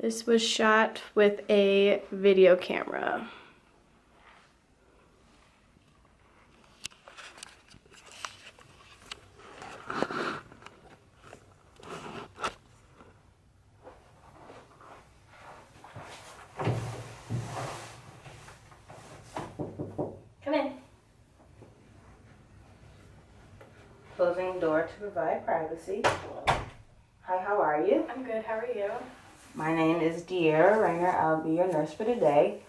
This was shot with a video camera. Come in. Closing door to provide privacy. Hi, how are you? I'm good. How are you? My name is De'Ara Rayner. I'll be your nurse for today.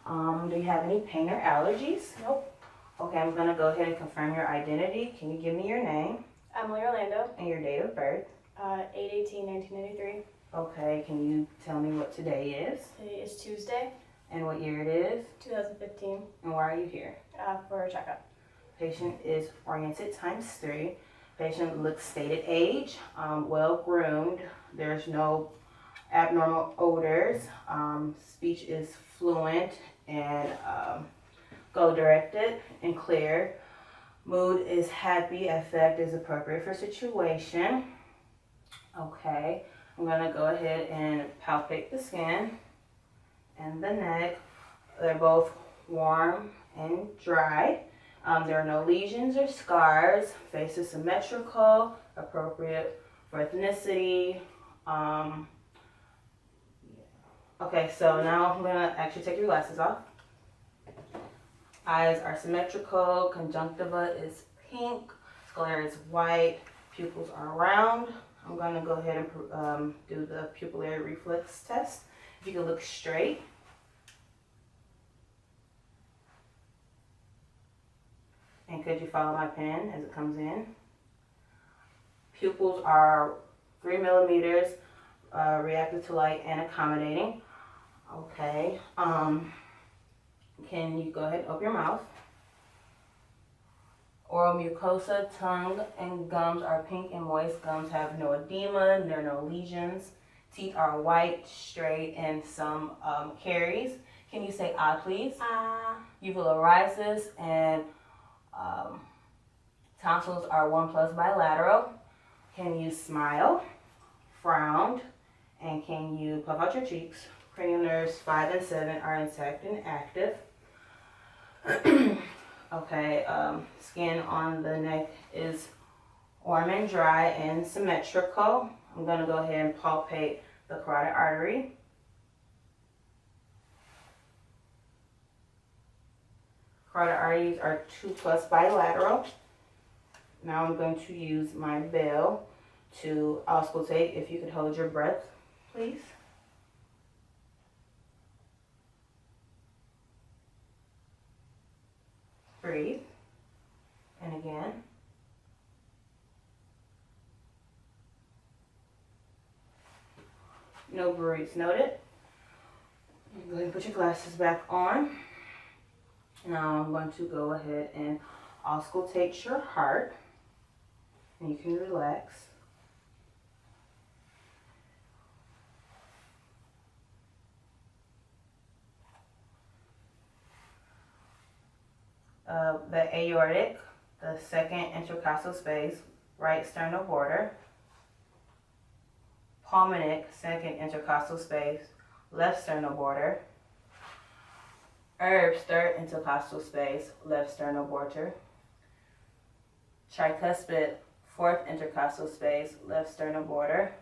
Do you have any pain or allergies? Nope. Okay, I'm gonna go ahead and confirm your identity. Can you give me your name Emily Orlando, and your date of birth? 8/18/1993. Okay, can you tell me what today is Today is Tuesday, and what year it is 2015, and why are you here? for a checkup. Patient is oriented ×3. Patient looks stated age, well groomed. There's no abnormal odors. Speech is fluent and goal directed and clear. Mood is happy. Affect is appropriate for situation. Okay, I'm gonna go ahead and palpate the skin and the neck. They're both warm and dry. There are no lesions or scars. Face is symmetrical, appropriate for ethnicity. Okay, so now I'm gonna actually take your glasses off. Eyes are symmetrical, conjunctiva is pink, sclera is white, pupils are round. I'm gonna go ahead and do the pupillary reflex test. If you can look straight. And could you follow my pen as it comes in? Pupils are 3 millimeters, reactive to light and accommodating. Okay. Can you go ahead and open your mouth? Oral mucosa, tongue, and gums are pink and moist. Gums have no edema, there are no lesions. Teeth are white, straight, and some caries. Can you say ah, please? Ah. Uvularisis and tonsils are 1+ bilateral. Can you smile, frown, and can you puff out your cheeks? Cranial nerves 5 and 7 are intact and active. Okay, skin on the neck is warm and dry and symmetrical. I'm going to go ahead and palpate the carotid artery. Carotid arteries are 2+ bilateral. Now I'm going to use my bell to auscultate. If you could hold your breath, please. Breathe. And again. No breaths noted. You go ahead and put your glasses back on. Now I'm going to go ahead and auscultate your heart. And you can relax. The aortic, the second intercostal space, right sternal border. Pulmonic, second intercostal space, left sternal border. Herbs, third intercostal space, left sternal border. Tricuspid, fourth intercostal space, left sternal border.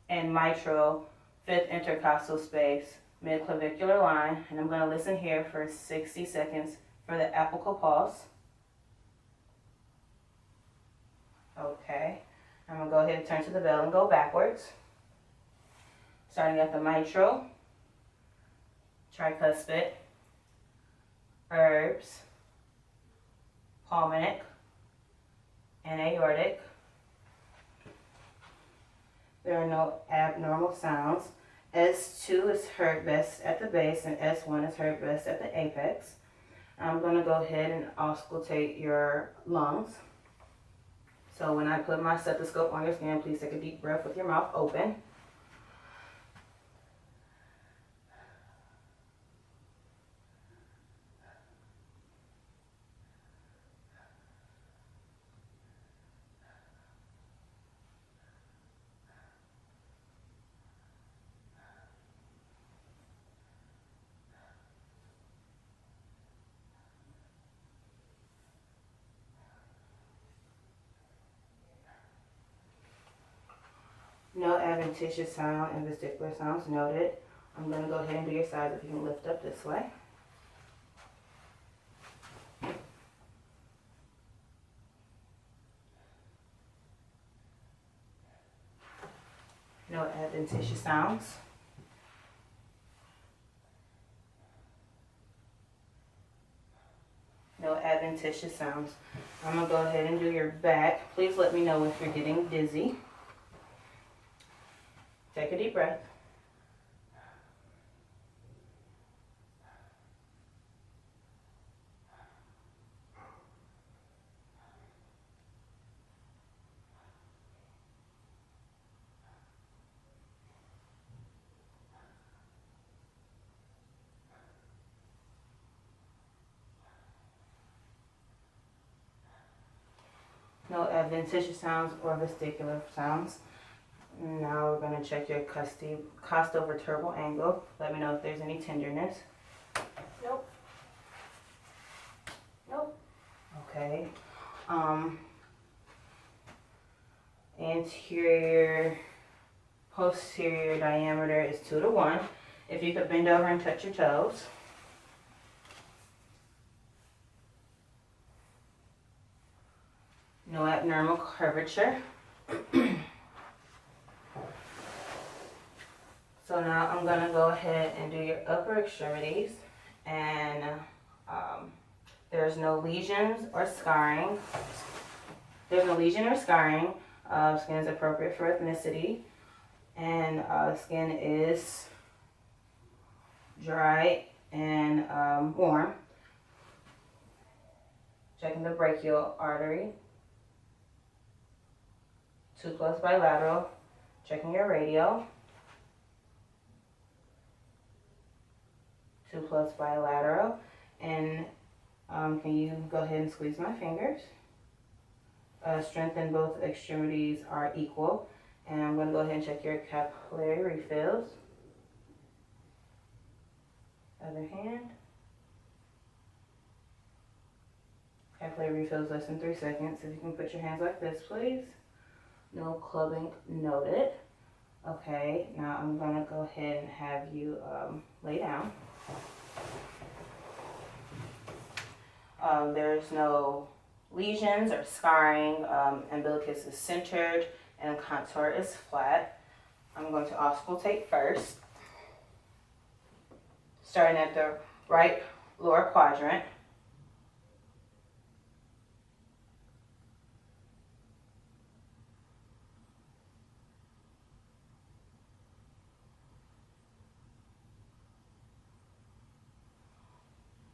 And mitral, fifth intercostal space, mid-clavicular line. And I'm going to listen here for 60 seconds for the apical pulse. Okay. I'm going to go ahead and turn to the bell and go backwards. Starting at the mitral, tricuspid, herbs, pulmonic, and aortic. There are no abnormal sounds. S2 is heard best at the base and S1 is heard best at the apex. I'm going to go ahead and auscultate your lungs. So when I put my stethoscope on your skin, please take a deep breath with your mouth open. No adventitious sound and vestibular sounds noted. I'm going to go ahead and do your sides if you can lift up this way. No adventitious sounds. No adventitious sounds. I'm going to go ahead and do your back. Please let me know if you're getting dizzy. Take a deep breath. No adventitious sounds or vestibular sounds. Now we're going to check your costovertebral angle. Let me know if there's any tenderness. Nope. Nope. Okay. Anterior, posterior diameter is 2 to 1. If you could bend over and touch your toes. No abnormal curvature. So now I'm going to go ahead and do your upper extremities, and there's no lesions or scarring. There's no lesion or scarring. Skin is appropriate for ethnicity, and skin is dry and warm. Checking the brachial artery. 2 plus bilateral. Checking your radial. 2 plus bilateral. And can you go ahead and squeeze my fingers? Strength in both extremities are equal. And I'm going to go ahead and check your capillary refills. Other hand. Capillary refills less than 3 seconds. If you can put your hands like this, please. No clubbing noted. Okay, now I'm going to go ahead and have you lay down. There's no lesions or scarring. Umbilicus is centered and contour is flat. I'm going to auscultate first. Starting at the right lower quadrant.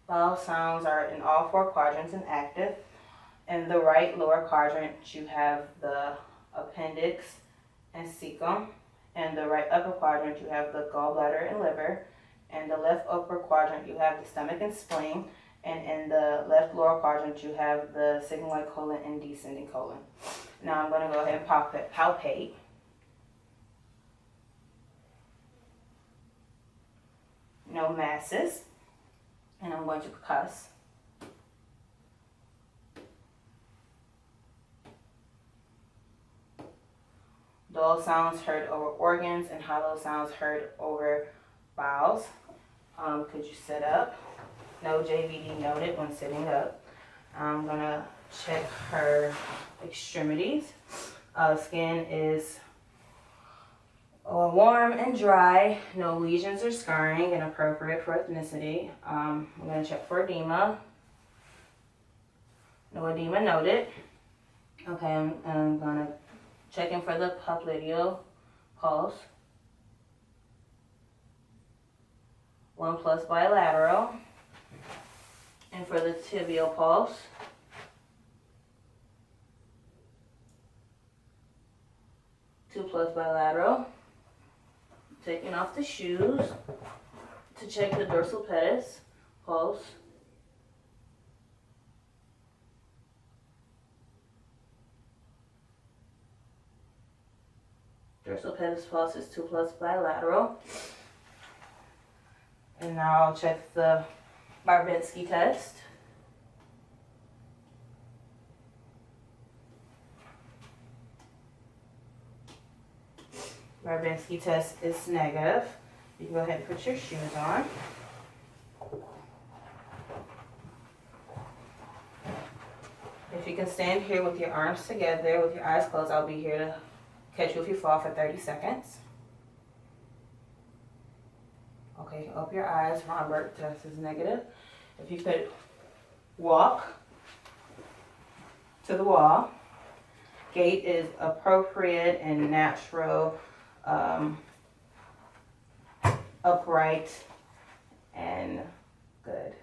Vowel sounds are in all 4 quadrants and active. In the right lower quadrant, you have the appendix and cecum. In the right upper quadrant, you have the gallbladder and liver. In the left upper quadrant, you have the stomach and spleen. And in the left lower quadrant, you have the sigmoid colon and descending colon. Now I'm going to go ahead and palpate. No masses. And I'm going to percuss. Dull sounds heard over organs and hollow sounds heard over vowels. Could you sit up? No JVD noted when sitting up. I'm going to check her extremities. Skin is warm and dry. No lesions or scarring and appropriate for ethnicity. I'm going to check for edema. No edema noted. Okay, I'm going to check in for the popliteal pulse. 1 plus bilateral. And for the tibial pulse. 2 plus bilateral. Taking off the shoes to check the dorsal pedis pulse. Dorsal pedis pulse is 2 plus bilateral. And now I'll check the Barbensky test. Rybinski test is negative. You can go ahead and put your shoes on. If you can stand here with your arms together, with your eyes closed, I'll be here to catch you if you fall for 30 seconds. Okay, open your eyes. Robert test is negative. If you could walk to the wall. Gait is appropriate and natural, upright, and good.